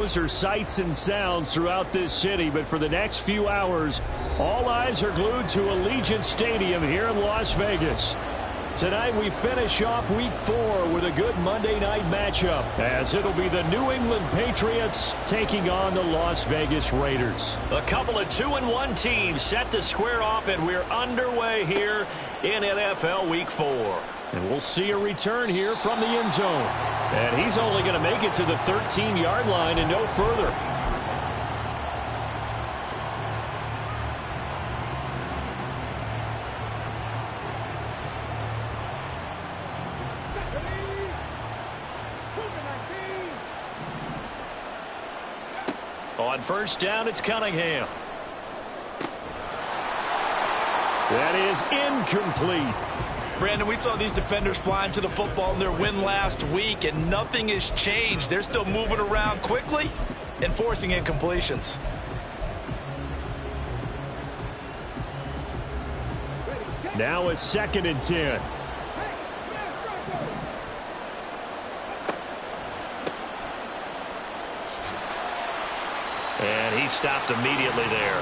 Those are sights and sounds throughout this city, but for the next few hours, all eyes are glued to Allegiant Stadium here in Las Vegas. Tonight we finish off Week 4 with a good Monday night matchup, as it'll be the New England Patriots taking on the Las Vegas Raiders. A couple of 2-1 teams set to square off, and we're underway here in NFL Week 4. And we'll see a return here from the end zone. And he's only going to make it to the 13-yard line and no further. On first down, it's Cunningham. That is incomplete. Brandon, we saw these defenders flying to the football in their win last week, and nothing has changed. They're still moving around quickly and forcing incompletions. Now a 2nd and 10. And he stopped immediately there.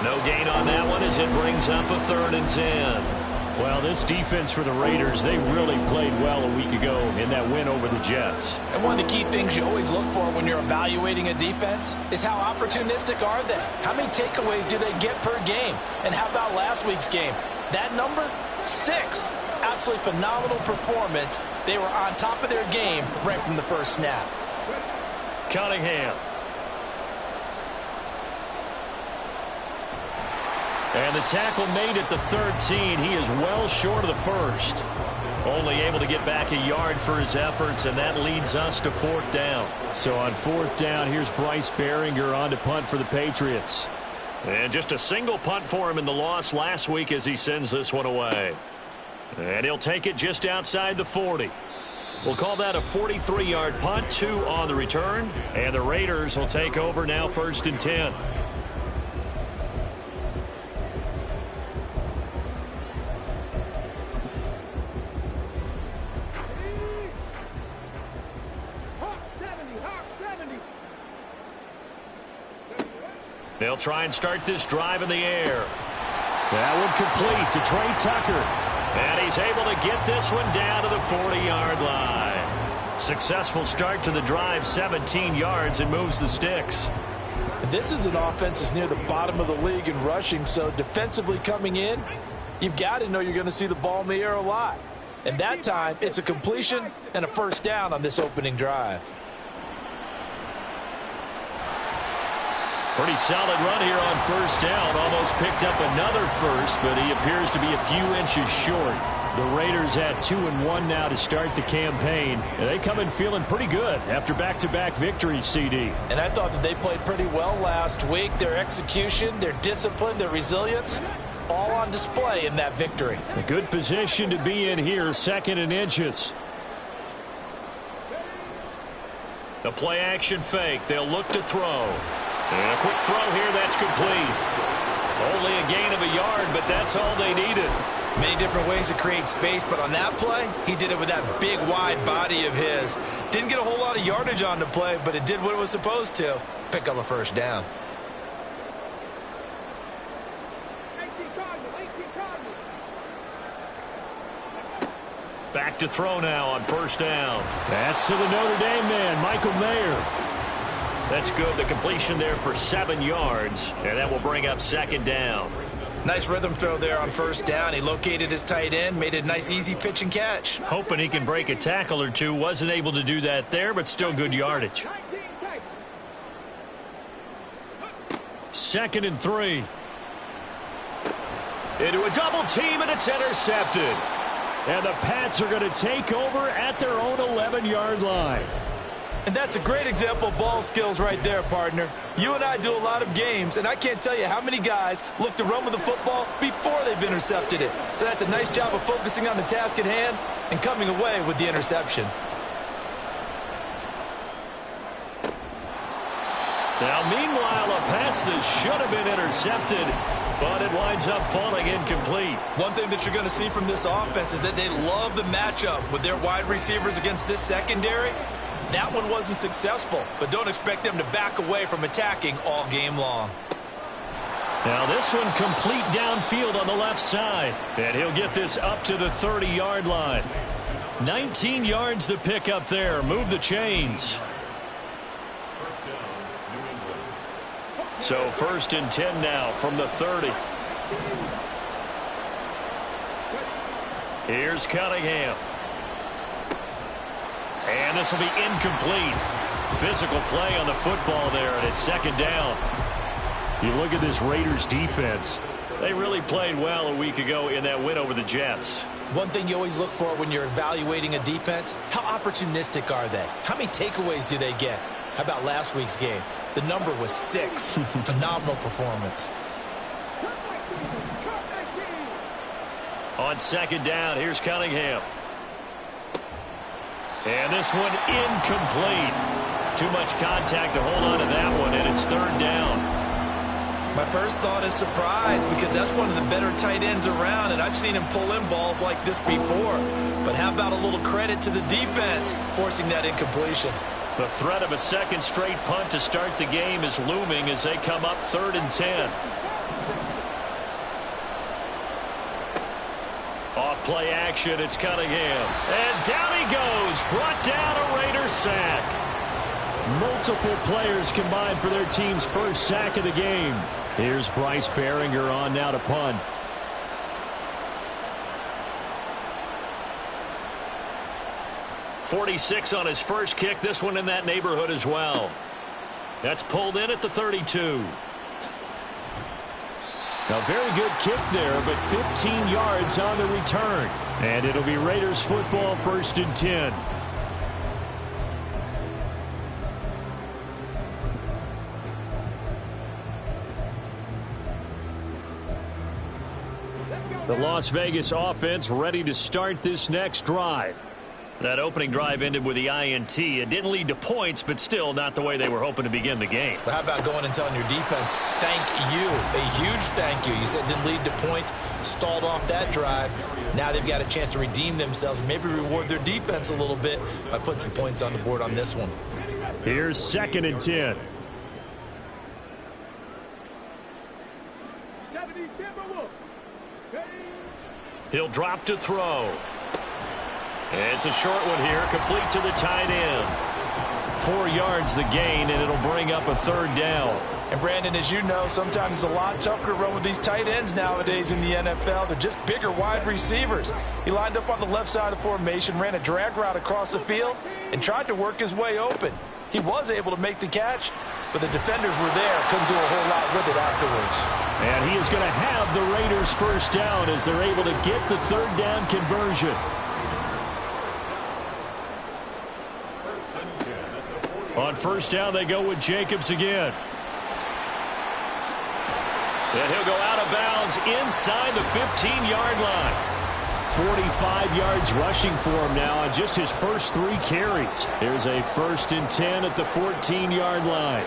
No gain on that one as it brings up a 3rd and 10. Well, this defense for the Raiders, they really played well a week ago in that win over the Jets. And one of the key things you always look for when you're evaluating a defense is how opportunistic are they? How many takeaways do they get per game? And how about last week's game? That number? 6. Absolutely phenomenal performance. They were on top of their game right from the first snap. Cunningham. And the tackle made at the 13. He is well short of the first. Only able to get back a yard for his efforts, and that leads us to 4th down. So on 4th down, here's Bryce Baringer on to punt for the Patriots. And just a single punt for him in the loss last week as he sends this one away. And he'll take it just outside the 40. We'll call that a 43-yard punt, 2 on the return. And the Raiders will take over now 1st and 10. They'll try and start this drive in the air. That one complete to Trey Tucker. And he's able to get this one down to the 40-yard line. Successful start to the drive, 17 yards, and moves the sticks. This is an offense that's near the bottom of the league in rushing, so defensively coming in, you've got to know you're going to see the ball in the air a lot. And that time, it's a completion and a 1st down on this opening drive. Pretty solid run here on 1st down. Almost picked up another first, but he appears to be a few inches short. The Raiders at 2-1 now to start the campaign. And they come in feeling pretty good after back-to-back victories, CD. And I thought that they played pretty well last week. Their execution, their discipline, their resilience, all on display in that victory. A good position to be in here, 2nd and inches. The play-action fake. They'll look to throw. And a quick throw here, that's complete. Only a gain of a yard, but that's all they needed. Many different ways to create space, but on that play, he did it with that big, wide body of his. Didn't get a whole lot of yardage on the play, but it did what it was supposed to. Pick up a 1st down. Back to throw now on 1st down. That's to the Notre Dame man, Michael Mayer. That's good. The completion there for 7 yards, and that will bring up 2nd down. Nice rhythm throw there on 1st down. He located his tight end, made it a nice, easy pitch and catch. Hoping he can break a tackle or two. Wasn't able to do that there, but still good yardage. 2nd and 3. Into a double team, and it's intercepted. And the Pats are going to take over at their own 11-yard line. And that's a great example of ball skills right there, partner. You and I do a lot of games, and I can't tell you how many guys look to run with the football before they've intercepted it. So that's a nice job of focusing on the task at hand and coming away with the interception. Now, meanwhile, a pass that should have been intercepted, but it winds up falling incomplete. One thing that you're going to see from this offense is that they love the matchup with their wide receivers against this secondary. That one wasn't successful, but don't expect them to back away from attacking all game long. Now this one complete downfield on the left side. And he'll get this up to the 30-yard line. 19 yards to pick up there. Move the chains. So 1st and 10 now from the 30. Here's Cunningham. And this will be incomplete. Physical play on the football there, and it's 2nd down. You look at this Raiders defense. They really played well a week ago in that win over the Jets. One thing you always look for when you're evaluating a defense, how opportunistic are they? How many takeaways do they get? How about last week's game? The number was 6. Phenomenal performance. On 2nd down, here's Cunningham. And this one incomplete. Too much contact to hold on to that one, and it's 3rd down. My first thought is surprise, because that's one of the better tight ends around, and I've seen him pull in balls like this before. But how about a little credit to the defense forcing that incompletion? The threat of a 2nd straight punt to start the game is looming as they come up 3rd and 10. Off play action, it's Cunningham. And down he goes, brought down a Raiders sack. Multiple players combined for their team's first sack of the game. Here's Bryce Baringer on now to punt. .46 on his first kick. This one in that neighborhood as well. That's pulled in at the 32. A very good kick there, but 15 yards on the return. And it'll be Raiders football 1st and 10. The Las Vegas offense ready to start this next drive. That opening drive ended with the INT. It didn't lead to points, but still not the way they were hoping to begin the game. But how about going and telling your defense, thank you, a huge thank you. You said it didn't lead to points, stalled off that drive. Now they've got a chance to redeem themselves, maybe reward their defense a little bit by putting some points on the board on this one. Here's 2nd and 10. He'll drop to throw. It's a short one here, complete to the tight end. 4 yards the gain, and it'll bring up a 3rd down. And Brandon, as you know, sometimes it's a lot tougher to run with these tight ends nowadays in the NFL. They're just bigger wide receivers. He lined up on the left side of the formation, ran a drag route across the field, and tried to work his way open. He was able to make the catch, but the defenders were there, couldn't do a whole lot with it afterwards. And he is going to have the Raiders 1st down as they're able to get the 3rd down conversion. On 1st down, they go with Jacobs again. And he'll go out of bounds inside the 15-yard line. 45 yards rushing for him now on just his first 3 carries. Here's a 1st and 10 at the 14-yard line.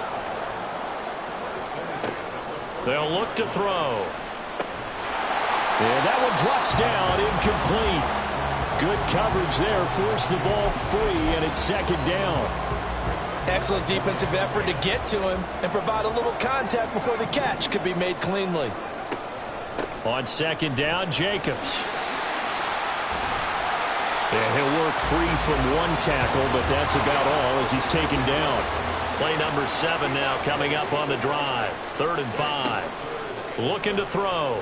They'll look to throw. And that one drops down, incomplete. Good coverage there, forced the ball free, and it's 2nd down. Excellent defensive effort to get to him and provide a little contact before the catch could be made cleanly. On 2nd down, Jacobs. Yeah, he'll work free from 1 tackle, but that's about all as he's taken down. Play number 7 now coming up on the drive. 3rd and 5. Looking to throw.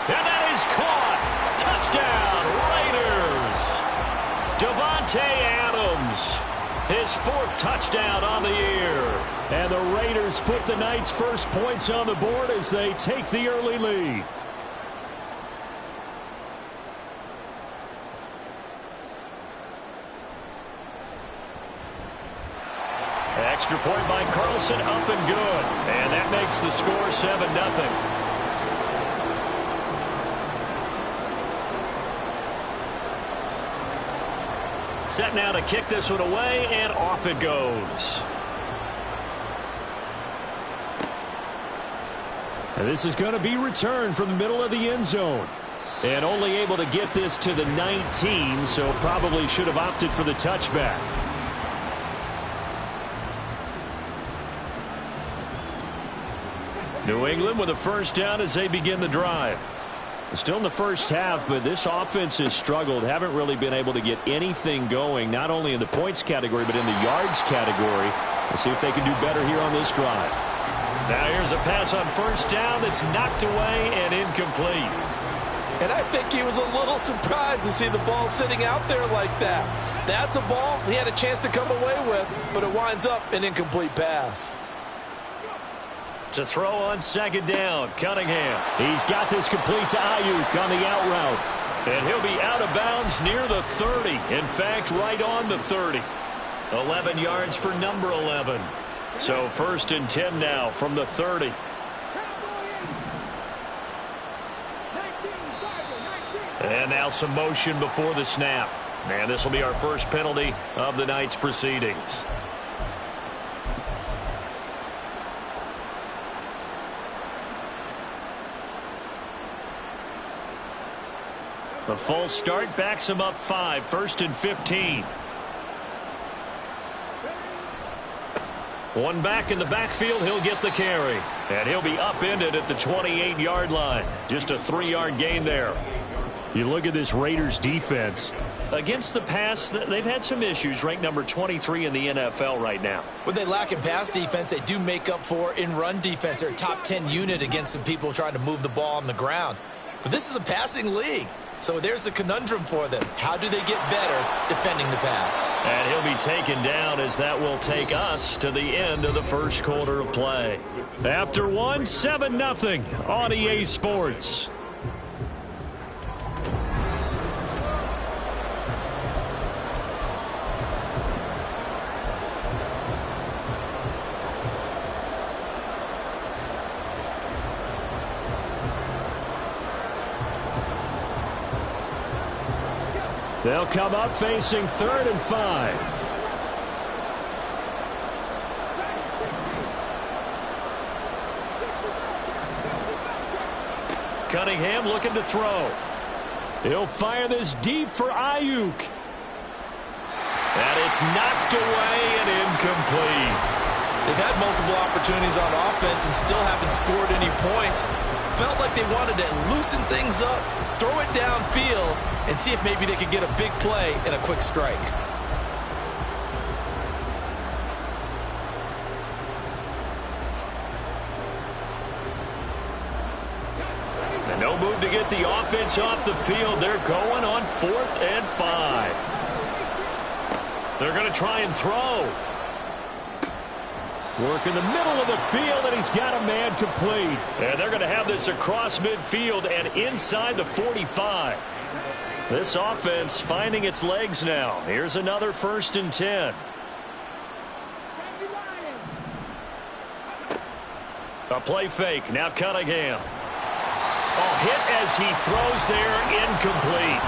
And that is caught. Touchdown, Raiders. Davante Adams, his 4th touchdown on the year. And the Raiders put the night's first points on the board as they take the early lead. Extra point by Carlson, up and good. And that makes the score 7-0. Set now to kick this one away, and off it goes. And this is going to be returned from the middle of the end zone. And only able to get this to the 19, so probably should have opted for the touchback. New England with a first down as they begin the drive. Still in the first half, but this offense has struggled. Haven't really been able to get anything going, not only in the points category, but in the yards category. We'll see if they can do better here on this drive. Now here's a pass on first down that's knocked away and incomplete. And I think he was a little surprised to see the ball sitting out there like that. That's a ball he had a chance to come away with, but it winds up an incomplete pass. To throw on second down, Cunningham. He's got this complete to Ayuk on the out route. And he'll be out of bounds near the 30. In fact, right on the 30. 11 yards for number 11. So first and 10 now from the 30. And now some motion before the snap. And this will be our first penalty of the night's proceedings. The full start backs him up 5, first and 15. One back in the backfield, he'll get the carry. And he'll be upended at the 28-yard line. Just a 3-yard gain there. You look at this Raiders defense. Against the pass, they've had some issues, ranked number 23 in the NFL right now. What they lack in pass defense, they do make up for in run defense. They're a top 10 unit against the people trying to move the ball on the ground. But this is a passing league. So there's a conundrum for them. How do they get better defending the pass? And he'll be taken down as that will take us to the end of the first quarter of play. After one, 7-0 on EA Sports. They'll come up facing 3rd and 5. Cunningham looking to throw. He'll fire this deep for Ayuk. And it's knocked away and incomplete. They've had multiple opportunities on offense and still haven't scored any points. Felt like they wanted to loosen things up, throw it downfield, and see if maybe they could get a big play and a quick strike. And no move to get the offense off the field. They're going on 4th and 5. They're going to try and throw. Work in the middle of the field, and he's got a man complete. And they're going to have this across midfield and inside the 45. This offense finding its legs now. Here's another 1st and 10. A play fake. Now Cunningham. Oh, hit as he throws there. Incomplete.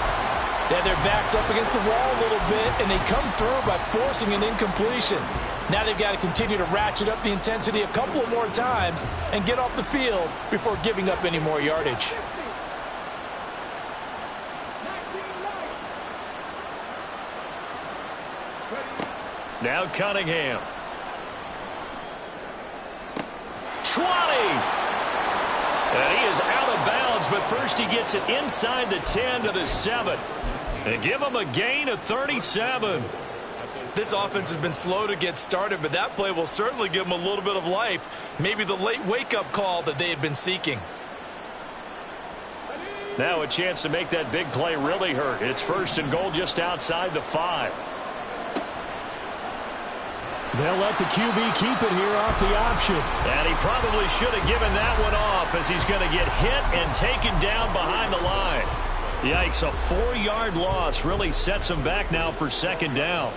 They had their backs up against the wall a little bit, and they come through by forcing an incompletion. Now they've got to continue to ratchet up the intensity a couple of more times and get off the field before giving up any more yardage. Now Cunningham. 20! And he is out of bounds, but first he gets it inside the 10 to the 7. And give him a gain of 37. This offense has been slow to get started, but that play will certainly give them a little bit of life. Maybe the late wake-up call that they had been seeking. Now a chance to make that big play really hurt. It's 1st and goal just outside the 5. They'll let the QB keep it here off the option. And he probably should have given that one off as he's going to get hit and taken down behind the line. Yikes, a 4-yard loss really sets him back now for 2nd down.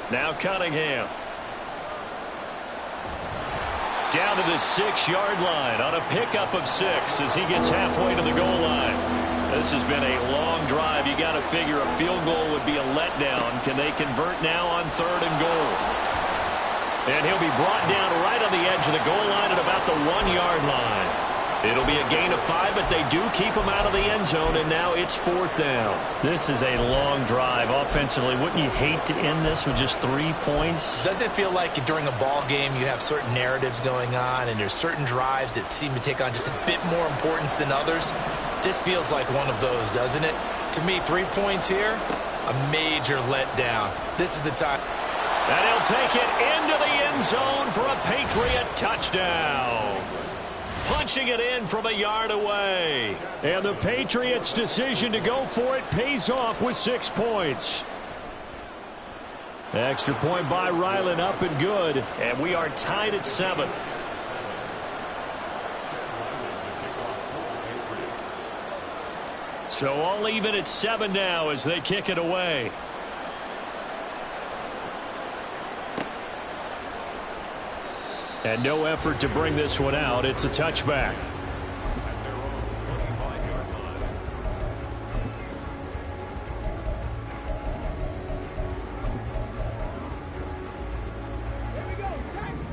Now Cunningham. Down to the 6-yard line on a pickup of 6 as he gets halfway to the goal line. This has been a long drive. You got to figure a field goal would be a letdown. Can they convert now on 3rd and goal? And he'll be brought down right on the edge of the goal line at about the 1-yard line. It'll be a gain of 5, but they do keep him out of the end zone, and now it's 4th down. This is a long drive offensively. Wouldn't you hate to end this with just 3 points? Doesn't it feel like during a ball game you have certain narratives going on and there's certain drives that seem to take on just a bit more importance than others? This feels like one of those, doesn't it? To me, 3 points here, a major letdown. This is the time. And he'll take it into the end zone for a Patriot touchdown. Punching it in from a yard away. And the Patriots' decision to go for it pays off with 6 points. Extra point by Ryland, up and good. And we are tied at 7. So all even at 7 now as they kick it away. And no effort to bring this one out. It's a touchback.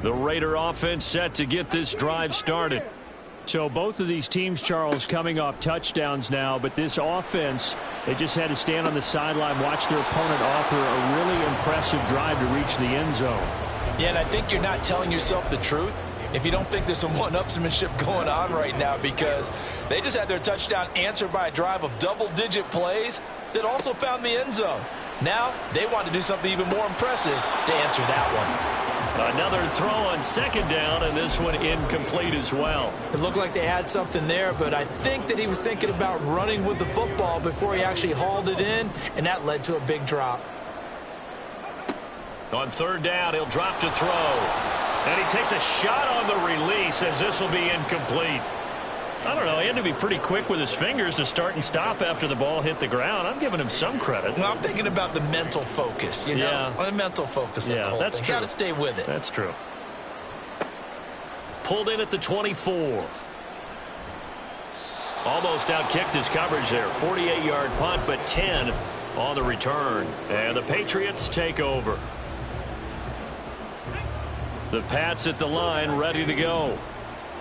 The Raider offense set to get this drive started. So both of these teams, Charles, coming off touchdowns now, but this offense, they just had to stand on the sideline, watch their opponent author a really impressive drive to reach the end zone. Yeah, and I think you're not telling yourself the truth if you don't think there's some one-upsmanship going on right now, because they just had their touchdown answered by a drive of double-digit plays that also found the end zone. Now they want to do something even more impressive to answer that one. Another throw on 2nd down, and this one incomplete as well. It looked like they had something there, but I think that he was thinking about running with the football before he actually hauled it in, and that led to a big drop. On 3rd down, he'll drop to throw. And he takes a shot on the release as this will be incomplete. I don't know. He had to be pretty quick with his fingers to start and stop after the ball hit the ground. I'm giving him some credit. Well, I'm thinking about the mental focus, you know? Yeah. The mental focus of the whole that's thing. true. Got to stay with it. That's true. Pulled in at the 24. Almost outkicked his coverage there. 48-yard punt, but 10 on the return. And the Patriots take over. The Pats at the line, ready to go.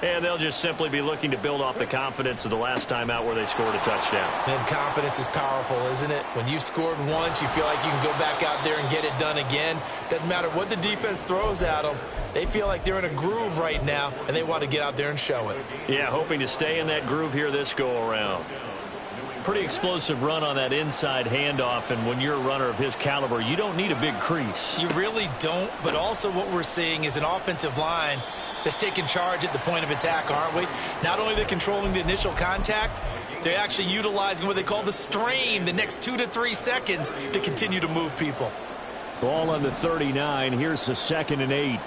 And they'll just simply be looking to build off the confidence of the last time out where they scored a touchdown. And confidence is powerful, isn't it? When you've scored once, you feel like you can go back out there and get it done again. Doesn't matter what the defense throws at them. They feel like they're in a groove right now, and they want to get out there and show it. Yeah, hoping to stay in that groove here this go-around. Pretty explosive run on that inside handoff, and when you're a runner of his caliber, you don't need a big crease. You really don't, but also what we're seeing is an offensive line that's taking charge at the point of attack, aren't we? Not only are they controlling the initial contact, they're actually utilizing what they call the strain, the next 2 to 3 seconds to continue to move people. Ball on the 39. Here's the 2nd and 8.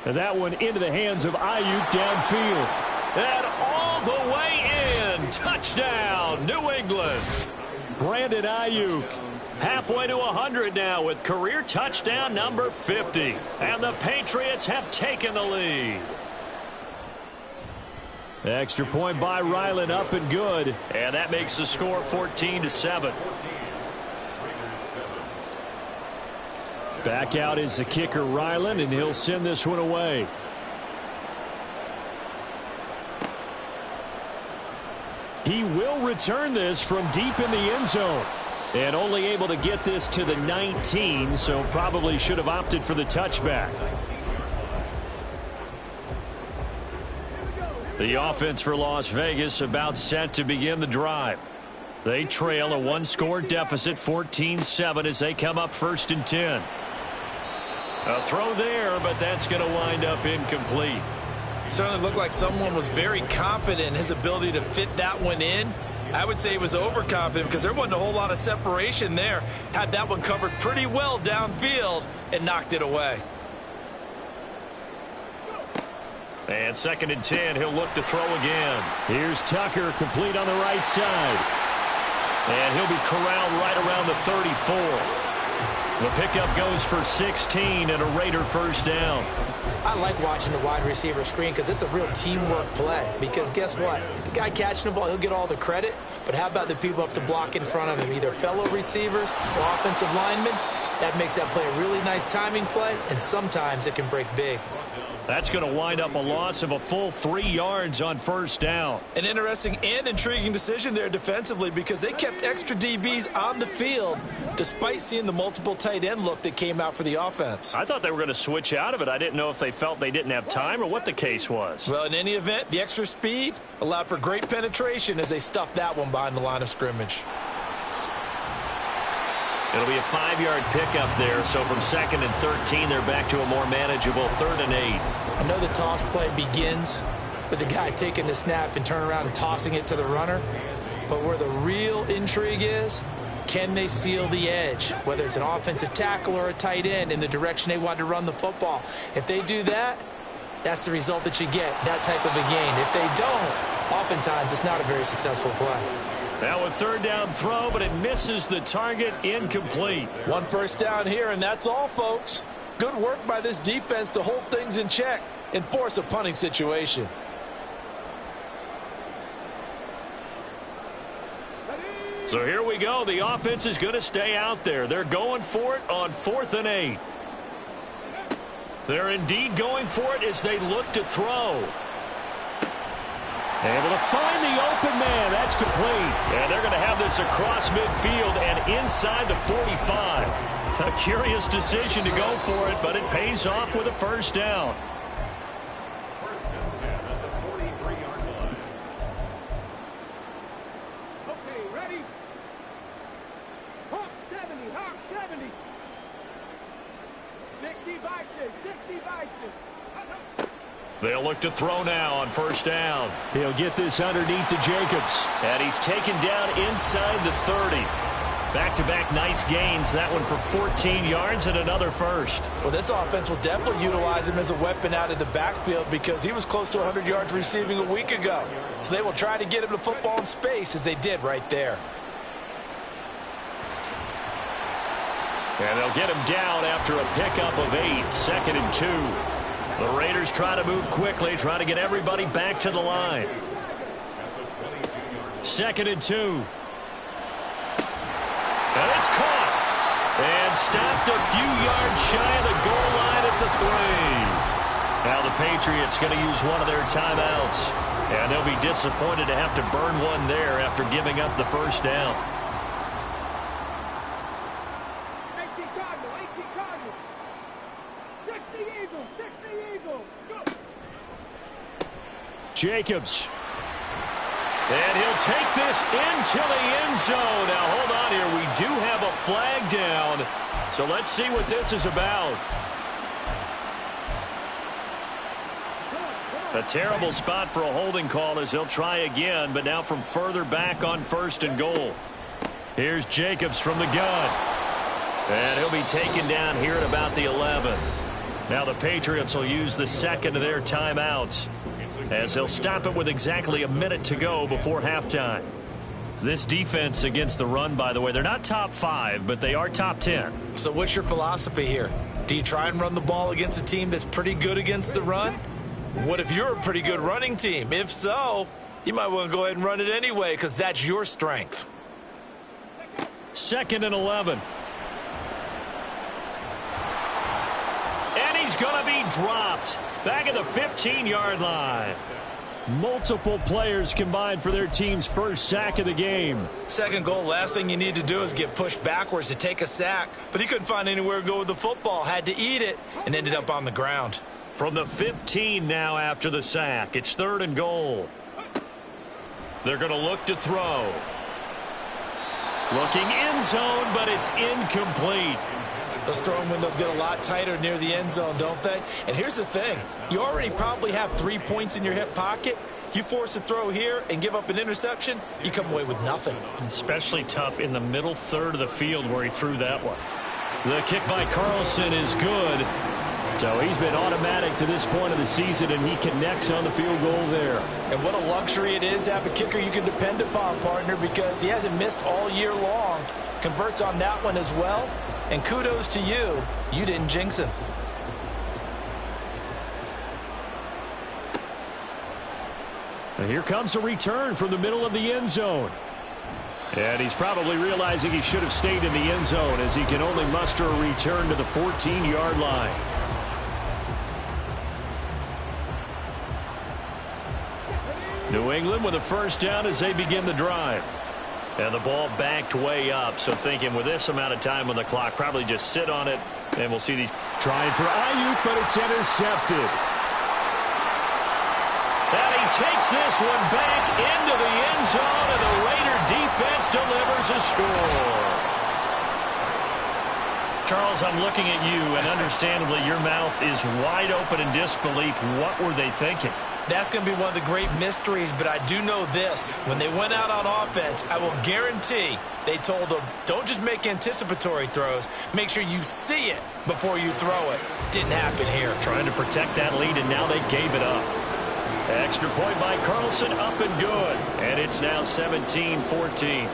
And that one into the hands of Ayuk downfield. And all the way in. Touchdown, New England. Brandon Ayuk. Halfway to 100 now with career touchdown number 50. And the Patriots have taken the lead. Extra point by Ryland, up and good. And that makes the score 14-7. Back out is the kicker, Ryland, and he'll send this one away. He will return this from deep in the end zone. And only able to get this to the 19, so probably should have opted for the touchback. The offense for Las Vegas about set to begin the drive. They trail a one-score deficit, 14-7, as they come up 1st and 10. A throw there, but that's going to wind up incomplete. Certainly looked like someone was very confident in his ability to fit that one in. I would say he was overconfident because there wasn't a whole lot of separation there. Had that one covered pretty well downfield and knocked it away. And 2nd and 10, he'll look to throw again. Here's Tucker, complete on the right side. And he'll be corralled right around the 34. The pickup goes for 16 and a Raider first down. I like watching the wide receiver screen because it's a real teamwork play. Because guess what? The guy catching the ball, he'll get all the credit. But how about the people up to block in front of him, either fellow receivers or offensive linemen? That makes that play a really nice timing play, and sometimes it can break big. That's going to wind up a loss of a full 3 yards on first down. An interesting and intriguing decision there defensively because they kept extra DBs on the field despite seeing the multiple tight end look that came out for the offense. I thought they were going to switch out of it. I didn't know if they felt they didn't have time or what the case was. Well, in any event, the extra speed allowed for great penetration as they stuffed that one behind the line of scrimmage. It'll be a 5-yard pickup there, so from 2nd and 13, they're back to a more manageable 3rd and 8. I know the toss play begins with the guy taking the snap and turning around and tossing it to the runner, but where the real intrigue is, can they seal the edge, whether it's an offensive tackle or a tight end in the direction they want to run the football. If they do that, that's the result that you get, that type of a gain. If they don't, oftentimes it's not a very successful play. Now a 3rd down throw, but it misses the target, incomplete. 1 first down here, and that's all, folks. Good work by this defense to hold things in check and force a punting situation. So here we go. The offense is going to stay out there. They're going for it on 4th and 8. They're indeed going for it as they look to throw. Able to find the open man. That's complete. And they're going to have this across midfield and inside the 45. A curious decision to go for it, but it pays off with a first down. First and 10 at the 43-yard line. Okay, ready? Hawk 70, Hawk 70. 60 Vikings, 60 Vikings. They'll look to throw now on first down. He'll get this underneath to Jacobs. And he's taken down inside the 30. Back-to-back nice gains. That one for 14 yards and another first. Well, this offense will definitely utilize him as a weapon out of the backfield because he was close to 100 yards receiving a week ago. So they will try to get him the football in space as they did right there. And they'll get him down after a pickup of 8. 2nd and 2. The Raiders try to move quickly, try to get everybody back to the line. 2nd and 2. And it's caught. And stopped a few yards shy of the goal line at the 3. Now the Patriots going to use one of their timeouts. And they'll be disappointed to have to burn one there after giving up the first down. Jacobs. And he'll take this into the end zone. Now, hold on here. We do have a flag down. So let's see what this is about. A terrible spot for a holding call as he'll try again, but now from further back on 1st and goal. Here's Jacobs from the gun. And he'll be taken down here at about the 11. Now the Patriots will use the 2nd of their timeouts, as they'll stop it with exactly a minute to go before halftime. This defense against the run, by the way, they're not top 5, but they are top 10. So what's your philosophy here? Do you try and run the ball against a team that's pretty good against the run? What if you're a pretty good running team? If so, you might want to go ahead and run it anyway because that's your strength. 2nd and 11. And he's going to be dropped. Back at the 15-yard line. Multiple players combined for their team's first sack of the game. 2nd goal, last thing you need to do is get pushed backwards to take a sack. But he couldn't find anywhere to go with the football, had to eat it, and ended up on the ground. From the 15 now after the sack. It's 3rd and goal. They're going to look to throw. Looking end zone, but it's incomplete. Those throwing windows get a lot tighter near the end zone, don't they? And here's the thing. You already probably have 3 points in your hip pocket. You force a throw here and give up an interception, you come away with nothing. Especially tough in the middle 3rd of the field where he threw that one. The kick by Carlson is good. So he's been automatic to this point of the season, and he connects on the field goal there. And what a luxury it is to have a kicker you can depend upon, partner, because he hasn't missed all year long. converts on that one as well. And kudos to you. You didn't jinx him. And here comes a return from the middle of the end zone. And he's probably realizing he should have stayed in the end zone as he can only muster a return to the 14-yard line. New England with a first down as they begin the drive. And the ball backed way up, so thinking with this amount of time on the clock, probably just sit on it, and we'll see these. Trying for Ayuk, but it's intercepted. And he takes this one back into the end zone, and the Raider defense delivers a score. Charles, I'm looking at you, and understandably your mouth is wide open in disbelief. What were they thinking? That's going to be one of the great mysteries, but I do know this. When they went out on offense, I will guarantee they told them, don't just make anticipatory throws. Make sure you see it before you throw it. Didn't happen here. Trying to protect that lead, and now they gave it up. Extra point by Carlson, up and good. And it's now 17-14.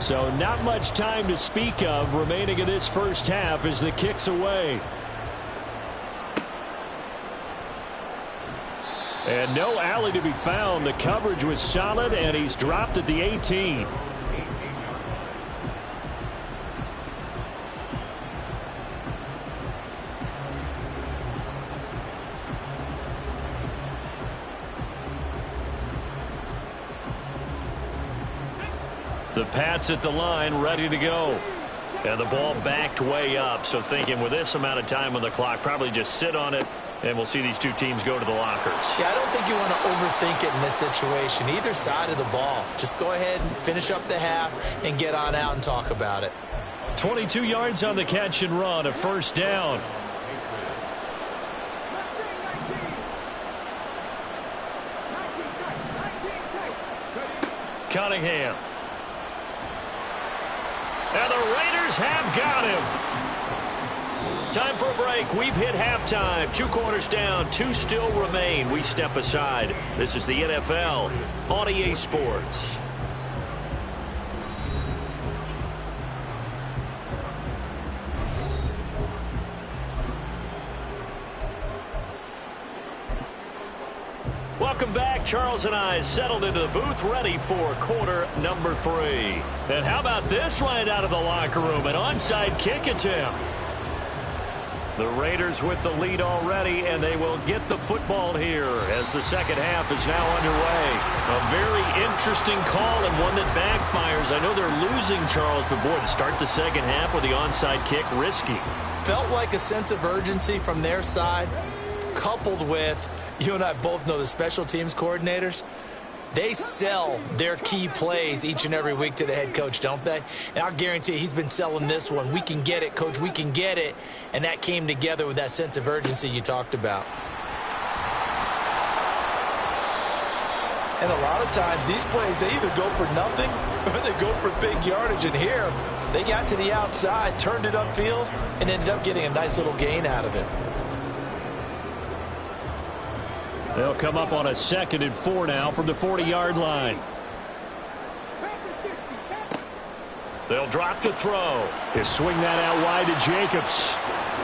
So not much time to speak of remaining in this first half as the kick's away. And no alley to be found. The coverage was solid, and he's dropped at the 18. The Pats at the line, ready to go. And the ball backed way up, so thinking with this amount of time on the clock, probably just sit on it, and we'll see these two teams go to the lockers. Yeah, I don't think you want to overthink it in this situation, either side of the ball. Just go ahead and finish up the half and get on out and talk about it. 22 yards on the catch and run, a first down. Cunningham. And the Raiders have got him. Time for a break. We've hit halftime. 2 quarters down. 2 still remain. We step aside. This is the NFL on EA Sports. Welcome back. Charles and I settled into the booth ready for quarter number 3. And how about this right out of the locker room? An onside kick attempt. The Raiders with the lead already, and they will get the football here as the second half is now underway. A very interesting call and one that backfires. I know they're losing, Charles, but boy, to start the second half with the onside kick, risky. Felt like a sense of urgency from their side, coupled with, you and I both know the special teams coordinators, they sell their key plays each and every week to the head coach, don't they? And I'll guarantee he's been selling this one. We can get it, coach, we can get it. And that came together with that sense of urgency you talked about. And a lot of times these plays, they either go for nothing or they go for big yardage. And here, they got to the outside, turned it upfield, and ended up getting a nice little gain out of it. They'll come up on a 2nd and 4 now from the 40-yard line. They'll drop to throw. He'll swing that out wide to Jacobs.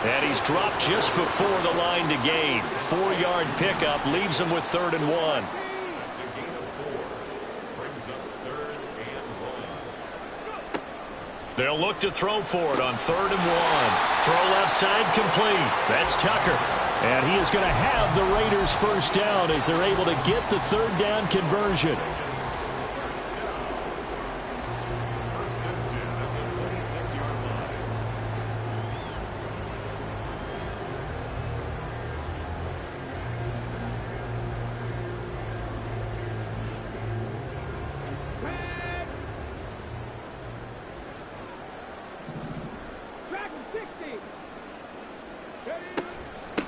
And he's dropped just before the line to gain. 4-yard pickup leaves him with 3rd and 1. That's a gain of 4. Brings up 3rd and 1. They'll look to throw for it on 3rd and 1. Throw left side complete. That's Tucker. And he is going to have the Raiders first down as they're able to get the 3rd down conversion. First and 10 at the 26-yard line.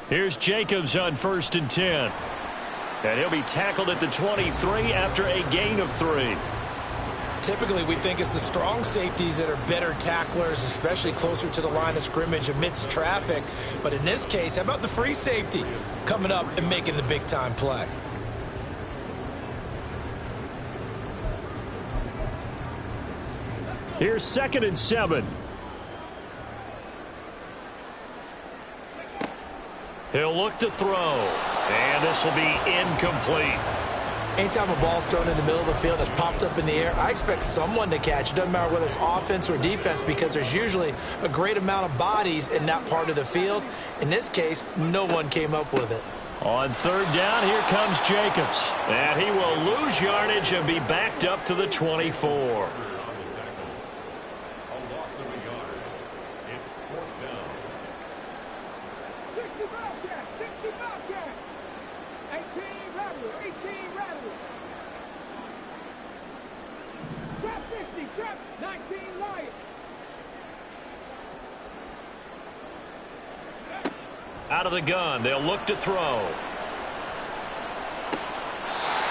Here's Jacobs on 1st and 10. And he'll be tackled at the 23 after a gain of 3. Typically, we think it's the strong safeties that are better tacklers, especially closer to the line of scrimmage amidst traffic. But in this case, how about the free safety coming up and making the big-time play? Here's 2nd and 7. He'll look to throw, and this will be incomplete. Anytime a ball's thrown in the middle of the field that's popped up in the air, I expect someone to catch. It doesn't matter whether it's offense or defense, because there's usually a great amount of bodies in that part of the field. In this case, no one came up with it. On 3rd down, here comes Jacobs. And he will lose yardage and be backed up to the 24. Out of the gun, they'll look to throw.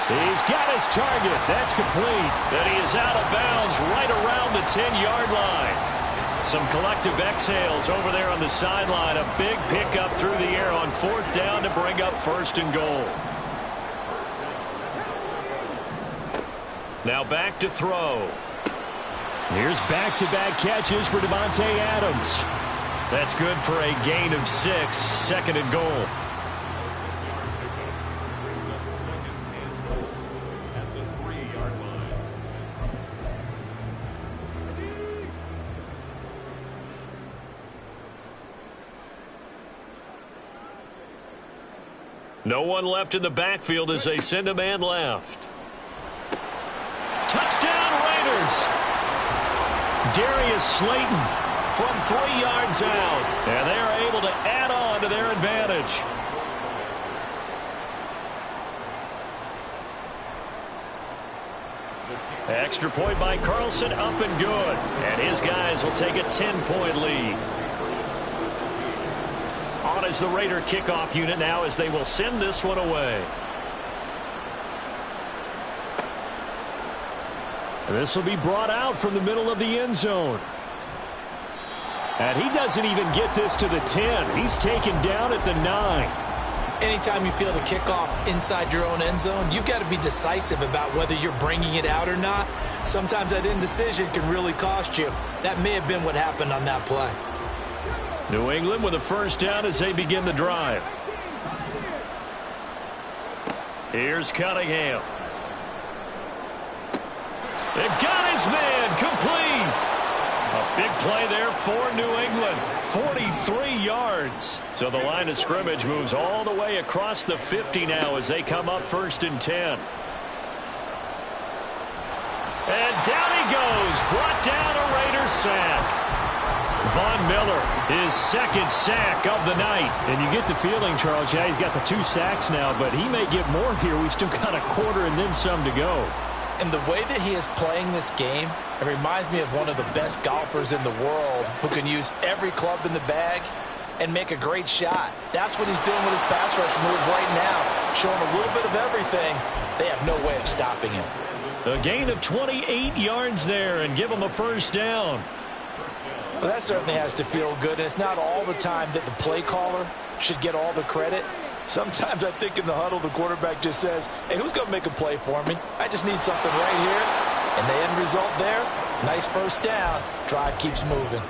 He's got his target. That's complete. And he is out of bounds right around the 10-yard line. Some collective exhales over there on the sideline. A big pickup through the air on 4th down to bring up 1st and goal. Now back to throw. Here's back-to-back catches for Davante Adams. That's good for a gain of 6, 2nd and goal. No one left in the backfield as they send a man left. Touchdown Raiders! Darius Slayton from 3 yards out, and they're able to add on to their advantage. Extra point by Carlson, up and good. And his guys will take a 10-point lead. On is the Raider kickoff unit now as they will send this one away. This will be brought out from the middle of the end zone. And he doesn't even get this to the 10. He's taken down at the 9. Anytime you feel the kickoff inside your own end zone, you've got to be decisive about whether you're bringing it out or not. Sometimes that indecision can really cost you. That may have been what happened on that play. New England with a 1st down as they begin the drive. Here's Cunningham. They got his man complete. A big play there for New England. 43 yards. So the line of scrimmage moves all the way across the 50 now as they come up 1st and 10. And down he goes. Brought down a Raiders sack. Von Miller, his 2nd sack of the night. And you get the feeling, Charles, yeah, he's got the 2 sacks now, but he may get more here. We've still got a quarter and then some to go. And the way that he is playing this game, it reminds me of one of the best golfers in the world who can use every club in the bag and make a great shot. That's what he's doing with his pass rush moves right now, showing a little bit of everything. They have no way of stopping him. A gain of 28 yards there and give him a 1st down. Well, that certainly has to feel good. And it's not all the time that the play caller should get all the credit. Sometimes I think in the huddle, the quarterback just says, hey, who's going to make a play for me? I just need something right here. And the end result there, nice 1st down. Drive keeps moving.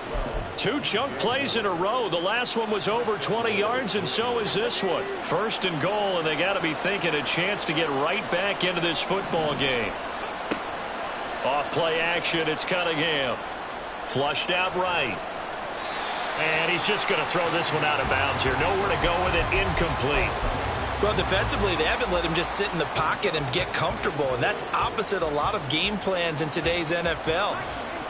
2 chunk plays in a row. The last one was over 20 yards, and so is this one. 1st and goal, and they got to be thinking a chance to get right back into this football game. Off play action, it's Cunningham. Flushed out right. And he's just going to throw this one out of bounds here. Nowhere to go with it. Incomplete. Well, defensively, they haven't let him just sit in the pocket and get comfortable, and that's opposite a lot of game plans in today's NFL.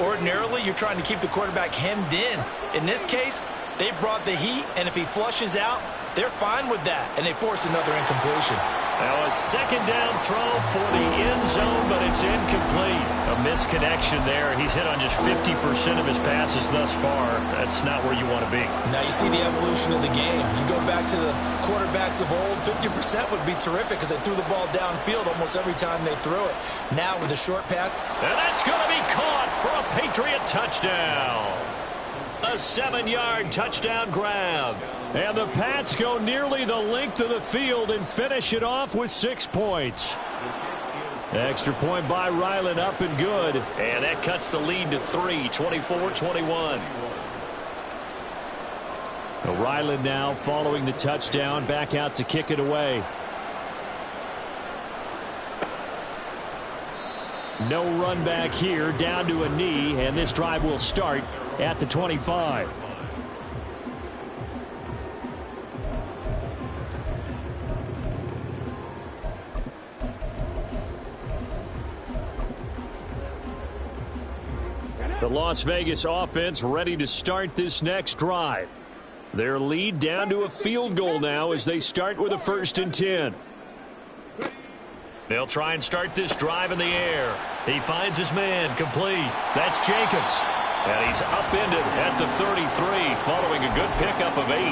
Ordinarily, you're trying to keep the quarterback hemmed in. In this case, they brought the heat, and if he flushes out, they're fine with that, and they force another incompletion. Now a 2nd down throw for the end zone, but it's incomplete. A misconnection there. He's hit on just 50% of his passes thus far. That's not where you want to be. Now you see the evolution of the game. You go back to the quarterbacks of old, 50% would be terrific because they threw the ball downfield almost every time they threw it. Now with a short pass. And that's going to be caught for a Patriot touchdown. A 7-yard touchdown grab. And the Pats go nearly the length of the field and finish it off with 6 points. Extra point by Ryland, up and good. And that cuts the lead to 3, 24-21. Ryland now following the touchdown, back out to kick it away. No run back here, down to a knee, and this drive will start at the 25. The Las Vegas offense ready to start this next drive. Their lead down to a field goal now as they start with a 1st and 10. They'll try and start this drive in the air. He finds his man, complete. That's Jacobs. And he's upended at the 33 following a good pickup of 8.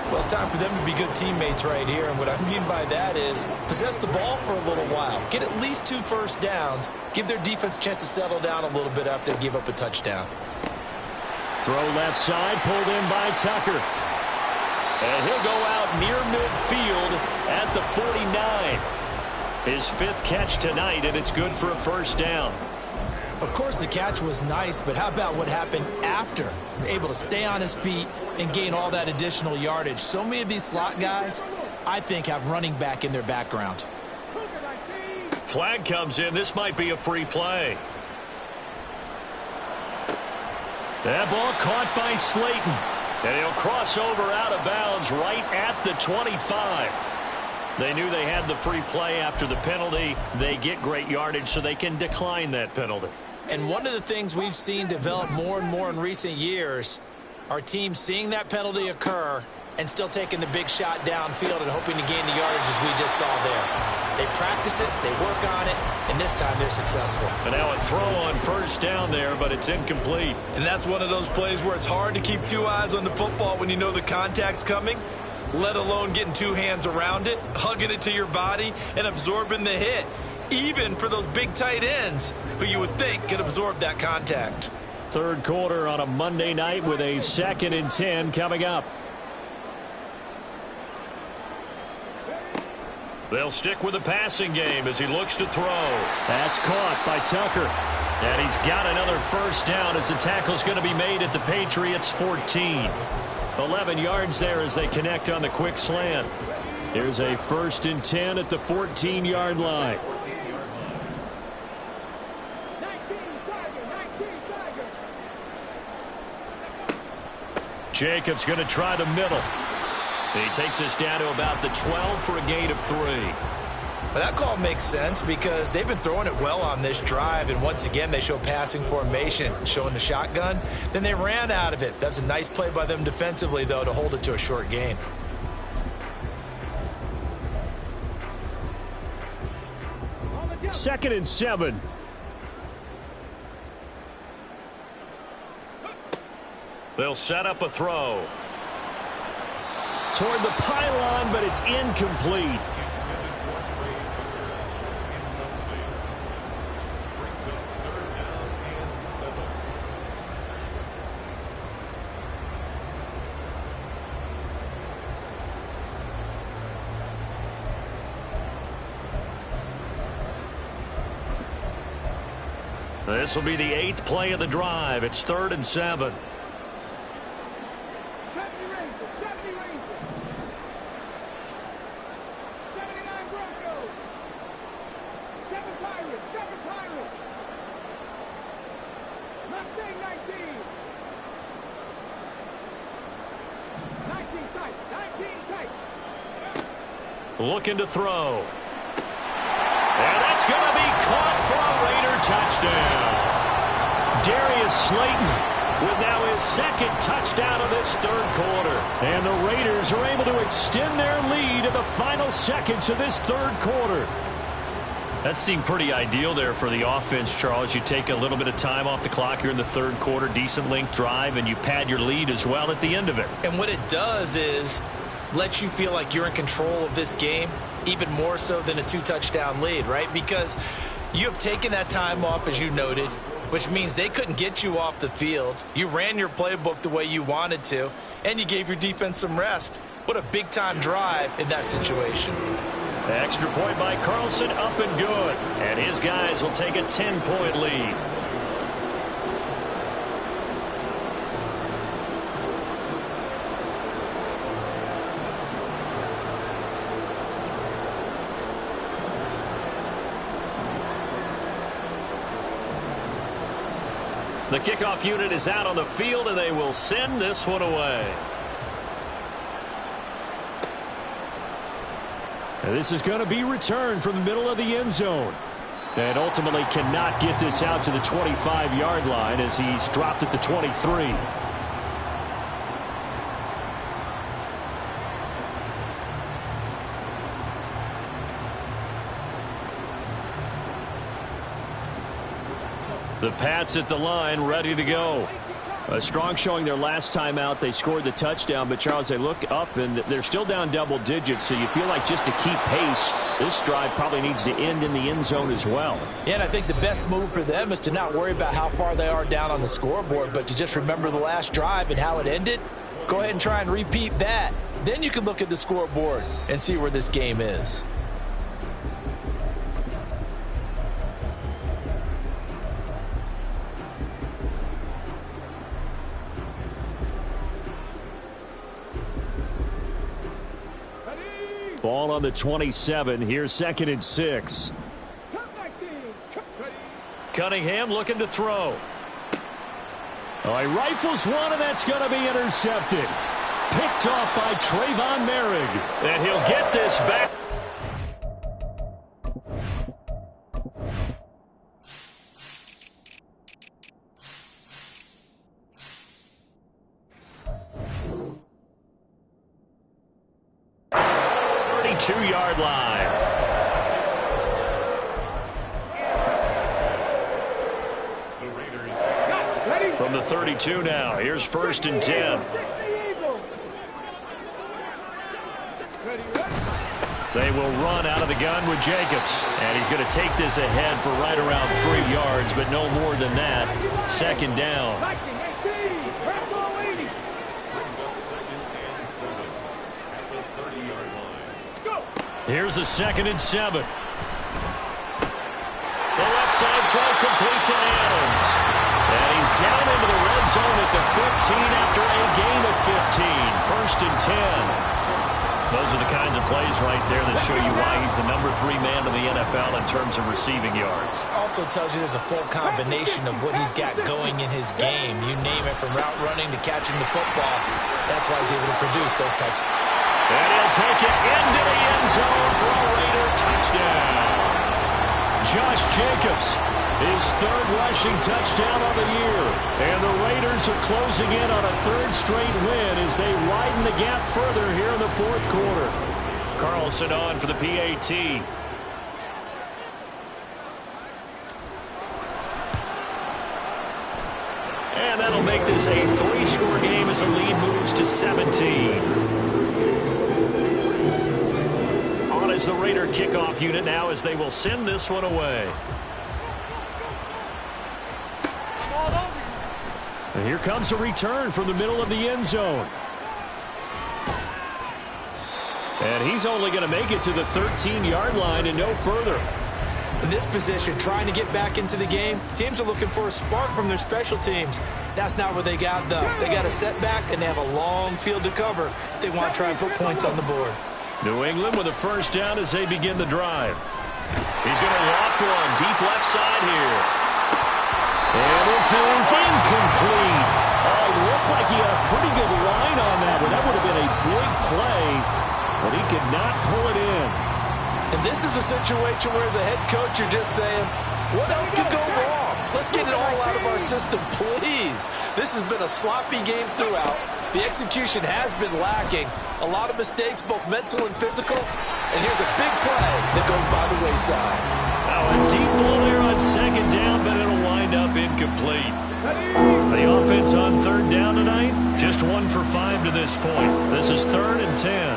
Well, it's time for them to be good teammates right here. And what I mean by that is possess the ball for a little while. Get at least 2 first downs. Give their defense a chance to settle down a little bit after they give up a touchdown. Throw left side, pulled in by Tucker. And he'll go out near midfield at the 49. His 5th catch tonight, and it's good for a 1st down. Of course, the catch was nice, but how about what happened after? Able to stay on his feet and gain all that additional yardage. So many of these slot guys, I think, have running back in their background. Flag comes in. This might be a free play. That ball caught by Slayton. And he'll cross over out of bounds right at the 25. They knew they had the free play after the penalty. They get great yardage so they can decline that penalty. And one of the things we've seen develop more and more in recent years are teams seeing that penalty occur and still taking the big shot downfield and hoping to gain the yardage as we just saw there. They practice it, they work on it, and this time they're successful. And now a throw on 1st down there, but it's incomplete. And that's one of those plays where it's hard to keep 2 eyes on the football when you know the contact's coming, let alone getting 2 hands around it, hugging it to your body, and absorbing the hit. Even for those big tight ends who you would think could absorb that contact. 3rd quarter on a Monday night with a 2nd and 10 coming up. They'll stick with the passing game as he looks to throw. That's caught by Tucker. And he's got another 1st down as the tackle's going to be made at the Patriots 14. 11 yards there as they connect on the quick slant. Here's a 1st and 10 at the 14-yard line. Jacobs going to try the middle. He takes us down to about the 12 for a gain of 3. But that call makes sense because they've been throwing it well on this drive, and once again they show passing formation, showing the shotgun. Then they ran out of it. That's a nice play by them defensively, though, to hold it to a short gain. Second and 7. They'll set up a throw. Toward the pylon, but it's incomplete. This will be the 8th play of the drive. It's 3rd and 7. Looking to throw. And that's going to be caught for a Raider touchdown. Darius Slayton with now his 2nd touchdown of this 3rd quarter. And the Raiders are able to extend their lead in the final seconds of this 3rd quarter. That seemed pretty ideal there for the offense, Charles. You take a little bit of time off the clock here in the 3rd quarter, decent length drive, and you pad your lead as well at the end of it. And what it does is let you feel like you're in control of this game, even more so than a 2-touchdown lead, right? Because you have taken that time off, as you noted, which means they couldn't get you off the field. You ran your playbook the way you wanted to, and you gave your defense some rest. What a big-time drive in that situation. Extra point by Carlson, up and good. And his guys will take a 10-point lead. The kickoff unit is out on the field, and they will send this one away. And this is going to be returned from the middle of the end zone. And ultimately cannot get this out to the 25-yard line as he's dropped at the 23. The Pats at the line, ready to go. A strong showing their last time out. They scored the touchdown, but Charles, they look up and they're still down double digits, so you feel like just to keep pace, this drive probably needs to end in the end zone as well. Yeah, and I think the best move for them is to not worry about how far they are down on the scoreboard, but to just remember the last drive and how it ended. Go ahead and try and repeat that. Then you can look at the scoreboard and see where this game is. Ball on the 27. Here's 2nd and 6. Cunningham looking to throw. Oh, he rifles one, and that's going to be intercepted. Picked off by Trayvon Merrick. And he'll get this back. Two-yard line. From the 32 now. Here's 1st and 10. They will run out of the gun with Jacobs. And he's going to take this ahead for right around 3 yards, but no more than that. 2nd down. Here's a 2nd and 7. The left side throw complete to Adams. And he's down into the red zone at the 15 after a gain of 15. 1st and 10. Those are the kinds of plays right there that show you why he's the number 3 man in the NFL in terms of receiving yards. Also tells you there's a full combination of what he's got going in his game. You name it, from route running to catching the football. That's why he's able to produce those types. And he'll take it into the end zone for a Raider touchdown. Josh Jacobs, his 3rd rushing touchdown on the year. And the Raiders are closing in on a 3rd straight win as they widen the gap further here in the 4th quarter. Carlson on for the PAT. And that'll make this a 3-score game as the lead moves to 17. Is the Raider kickoff unit now as they will send this one away. And here comes a return from the middle of the end zone. And he's only going to make it to the 13-yard line and no further. In this position, trying to get back into the game, teams are looking for a spark from their special teams. That's not what they got, though. They got a setback, and they have a long field to cover if they want to try and put points on the board. New England with a 1st down as they begin the drive. He's going to walk one deep left side here. And this is incomplete. Oh, it looked like he had a pretty good line on that one. That would have been a big play, but he could not pull it in. And this is a situation where, as a head coach, you're just saying, what else could go wrong? Let's get it all out of our system, please. This has been a sloppy game throughout. The execution has been lacking. A lot of mistakes, both mental and physical. And here's a big play that goes by the wayside. Now a deep ball there on 2nd down, but it'll wind up incomplete. The offense on 3rd down tonight, just 1 for 5 to this point. This is 3rd and 10.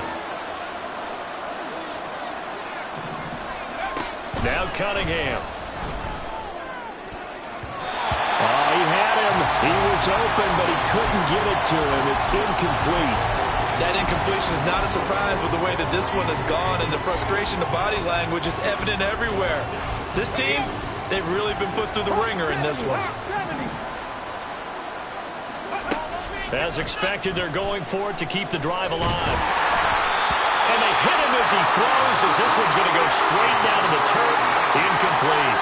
Now Cunningham. Oh, he had him. He was open, but he couldn't get it to him. It's incomplete. That incompletion is not a surprise with the way that this one has gone, and the frustration, the body language is evident everywhere. This team, they've really been put through the ringer in this one. As expected, they're going for it to keep the drive alive. And they hit him as he throws, as this one's going to go straight down to the turf. Incomplete.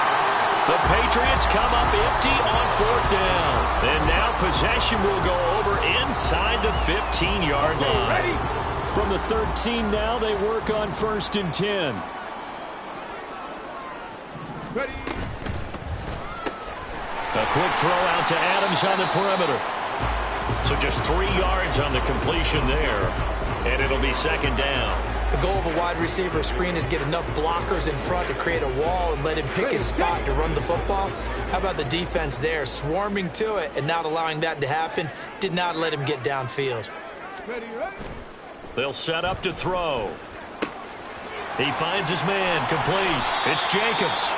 The Patriots come up empty on 4th down. And now possession will go over inside the 15-yard line. From the 13 now, they work on 1st and 10. A quick throw out to Adams on the perimeter. So just 3 yards on the completion there. And it'll be 2nd down. The goal of a wide receiver screen is get enough blockers in front to create a wall and let him pick his spot to run the football. How about the defense there, swarming to it and not allowing that to happen? Did not let him get downfield. They'll set up to throw. He finds his man, complete. It's Jacobs.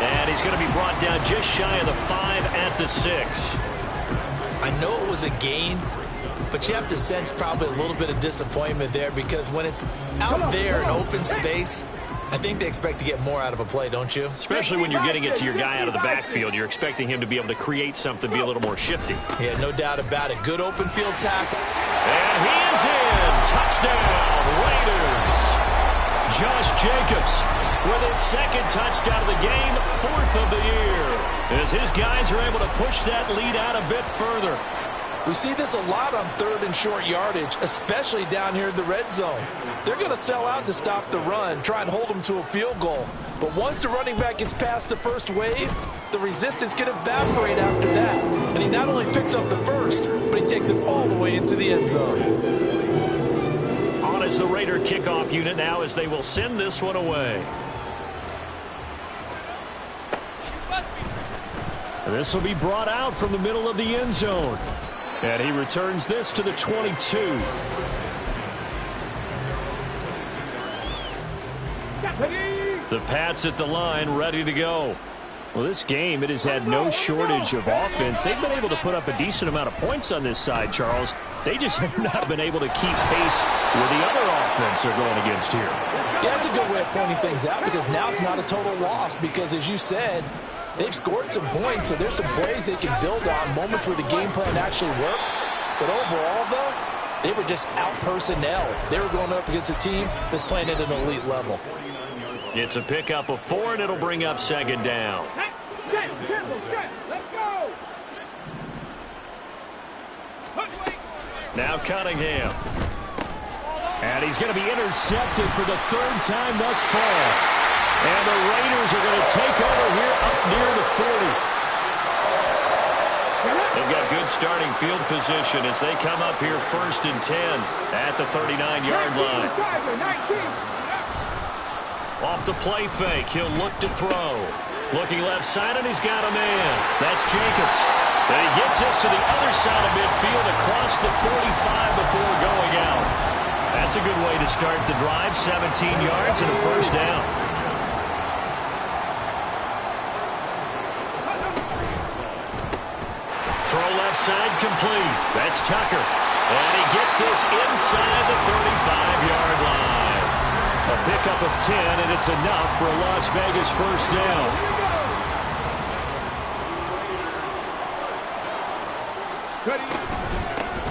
And he's going to be brought down just shy of the 5 at the 6. I know it was a gain, but you have to sense probably a little bit of disappointment there, because when it's out there in open space, I think they expect to get more out of a play, don't you? Especially when you're getting it to your guy out of the backfield. You're expecting him to be able to create something, be a little more shifty. Yeah, no doubt about it. Good open field tackle. And he is in. Touchdown, Raiders. Josh Jacobs with his 2nd touchdown of the game, 4th of the year, as his guys are able to push that lead out a bit further. We see this a lot on 3rd and short yardage, especially down here in the red zone. They're going to sell out to stop the run, try and hold them to a field goal. But once the running back gets past the first wave, the resistance can evaporate after that. And he not only picks up the first, but he takes it all the way into the end zone. On is the Raider kickoff unit now, as they will send this one away. This will be brought out from the middle of the end zone. And he returns this to the 22. The Pats at the line, ready to go. Well, this game, it has had no shortage of offense. They've been able to put up a decent amount of points on this side, Charles. They just have not been able to keep pace with the other offense they're going against here. Yeah, that's a good way of pointing things out, because now it's not a total loss, because as you said, they've scored some points, so there's some plays they can build on, moments where the game plan actually worked. But overall, though, they were just out-personnel. They were going up against a team that's playing at an elite level. It's a pickup of 4, and it'll bring up 2nd down. Now Cunningham. And he's going to be intercepted for the 3rd time thus far. And the Raiders are going to take over here up near the 40. They've got good starting field position as they come up here 1st and 10 at the 39-yard line. Off the play fake, he'll look to throw. Looking left side, and he's got a man. That's Jacobs. And he gets this to the other side of midfield across the 45 before going out. That's a good way to start the drive. 17 yards and a 1st down. Throw left side, complete. That's Tucker. And he gets this inside the 35-yard line. A pickup of 10, and it's enough for a Las Vegas 1st down.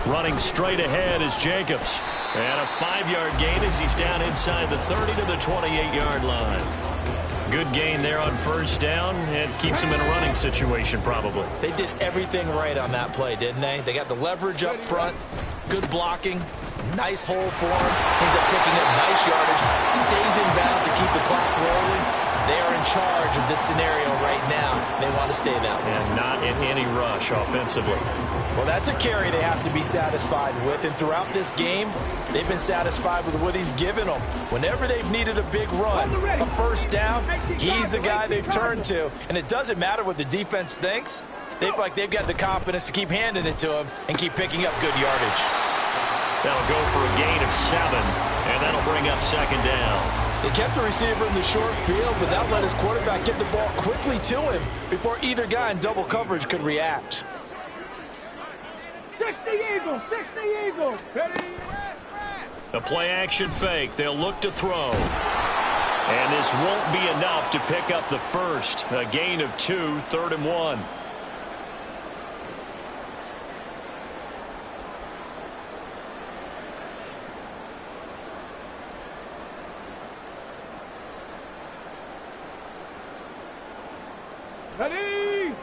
Running straight ahead is Jacobs. And a 5-yard gain as he's down inside the 30 to the 28-yard line. Good gain there on 1st down, and keeps him in a running situation probably. They did everything right on that play, didn't they? They got the leverage up front, good blocking, nice hole for him, ends up picking up nice yardage, stays in bounds to keep the clock rolling. They're in charge of this scenario right now. They want to stay that way. And not in any rush offensively. Well, that's a carry they have to be satisfied with. And throughout this game, they've been satisfied with what he's given them. Whenever they've needed a big run, a 1st down, he's the guy they've turned to. And it doesn't matter what the defense thinks. They feel like they've got the confidence to keep handing it to him and keep picking up good yardage. That'll go for a gain of 7, and that'll bring up 2nd down. They kept the receiver in the short field, but that let his quarterback get the ball quickly to him before either guy in double coverage could react. 60 Eagles, 60 Eagles. Ready? A play-action fake. They'll look to throw. And this won't be enough to pick up the first. A gain of 2, 3rd and 1. Ready?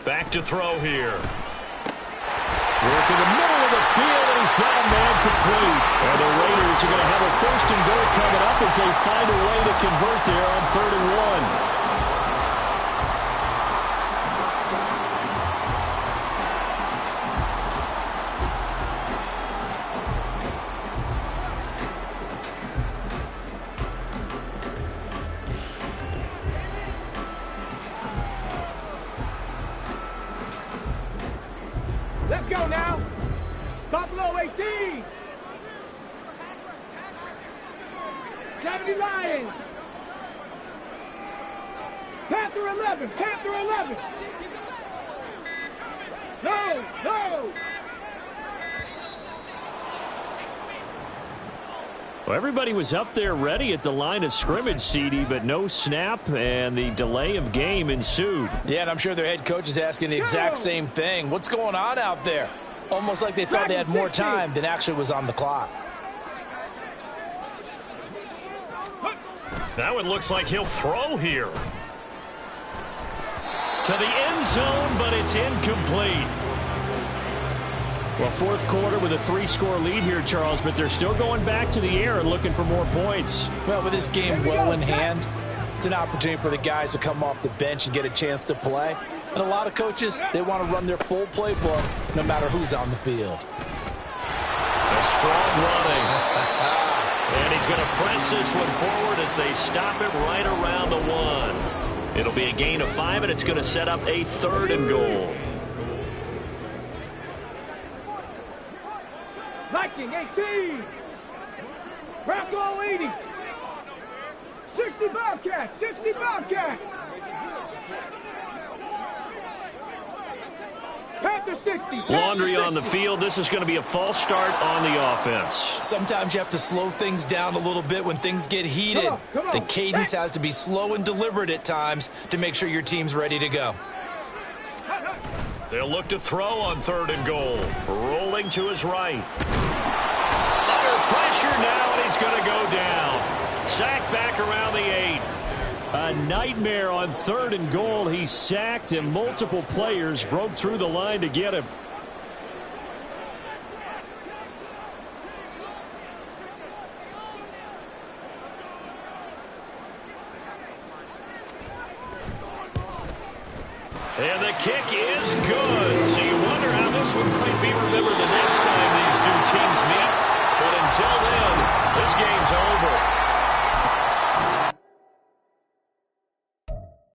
Back to throw here. Work in the middle of the field, and he's got a man complete. And the Raiders are going to have a 1st and goal coming up as they find a way to convert there on 3rd and 1. Let's go now. Buffalo 18. 70 Lions. Panther 11. Panther 11. No, no. Well, everybody was up there ready at the line of scrimmage, CD, but no snap, and the delay of game ensued. Yeah, and I'm sure their head coach is asking the exact same thing. What's going on out there? Almost like they thought they had more time than actually was on the clock. Now it looks like he'll throw here. To the end zone, but it's incomplete. Well, 4th quarter with a 3-score lead here, Charles, but they're still going back to the air and looking for more points. Well, with this game well in hand, it's an opportunity for the guys to come off the bench and get a chance to play. And a lot of coaches, they want to run their full playbook no matter who's on the field. A strong running. And he's going to press this one forward as they stop it right around the 1. It'll be a gain of 5, and it's going to set up a 3rd and goal. Viking 18. Bronco 80. 60 Bobcats. 60 Bobcats. Panther 60. Laundry on the field. This is going to be a false start on the offense. Sometimes you have to slow things down a little bit when things get heated. Come on. The cadence has to be slow and deliberate at times to make sure your team's ready to go. They'll look to throw on 3rd and goal. Rolling to his right. Under pressure now, and he's going to go down. Sacked back around the 8. A nightmare on 3rd and goal. He sacked, and multiple players broke through the line to get him. And the kick is good. So you wonder how this one might be remembered the next time these two teams meet. But until then, this game's over.